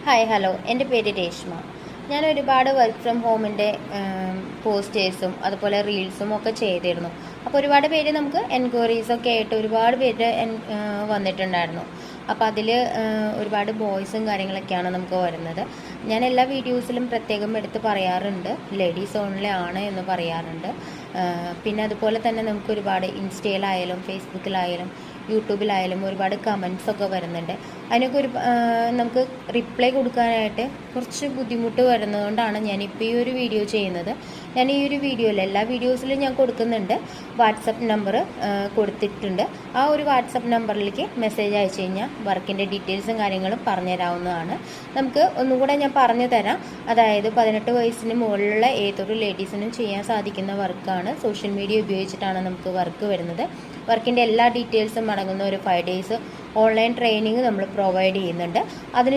Hi hello, എൻ്റെ പേര് രേഷ്മ. ഞാൻ ഒരുപാട് വർക്ക് ഫ്രം ഹോമിൻ്റെ പോസ്റ്റേഴ്സും അതുപോലെ റീൽസും ഒക്കെ ചെയ്തിരുന്നു. അപ്പോൾ ഒരുപാട് പേര് നമുക്ക് എൻക്വയറീസൊക്കെ ആയിട്ട് ഒരുപാട് പേര് വന്നിട്ടുണ്ടായിരുന്നു. അപ്പോൾ അതിൽ ഒരുപാട് ബോയ്സും കാര്യങ്ങളൊക്കെയാണ് നമുക്ക് വരുന്നത്. ഞാൻ എല്ലാ വീഡിയോസിലും പ്രത്യേകം എടുത്ത് പറയാറുണ്ട്, ലേഡീസ് ഓൺലി ആണ് എന്ന് പറയാറുണ്ട്. പിന്നെ അതുപോലെ തന്നെ നമുക്ക് ഒരുപാട് ഇൻസ്റ്റയിലായാലും ഫേസ്ബുക്കിലായാലും യൂട്യൂബിലായാലും ഒരുപാട് കമൻസൊക്കെ വരുന്നുണ്ട്. അതിനൊക്കെ നമുക്ക് റിപ്ലൈ കൊടുക്കാനായിട്ട് കുറച്ച് ബുദ്ധിമുട്ട് വരുന്നതുകൊണ്ടാണ് ഞാനിപ്പോൾ ഈ ഒരു വീഡിയോ ചെയ്യുന്നത്. ഞാൻ ഈ ഒരു വീഡിയോയിൽ എല്ലാ വീഡിയോസിലും ഞാൻ കൊടുക്കുന്നുണ്ട്, വാട്സപ്പ് നമ്പർ കൊടുത്തിട്ടുണ്ട്. ആ ഒരു വാട്സപ്പ് നമ്പറിലേക്ക് മെസ്സേജ് അയച്ചു കഴിഞ്ഞാൽ വർക്കിൻ്റെ ഡീറ്റെയിൽസും കാര്യങ്ങളും പറഞ്ഞു തരാവുന്നതാണ്. നമുക്ക് ഒന്നുകൂടെ ഞാൻ പറഞ്ഞു തരാം. അതായത് 18 വയസ്സിന് മുകളിലുള്ള ഏതൊരു ലേഡീസിനും ചെയ്യാൻ സാധിക്കുന്ന വർക്കാണ്. സോഷ്യൽ മീഡിയ ഉപയോഗിച്ചിട്ടാണ് നമുക്ക് വർക്ക് വരുന്നത്. വർക്കിൻ്റെ എല്ലാ ഡീറ്റെയിൽസും അടങ്ങുന്ന ഒരു 5 days ഓൺലൈൻ ട്രെയിനിങ് നമ്മൾ പ്രൊവൈഡ് ചെയ്യുന്നുണ്ട്. അതിന്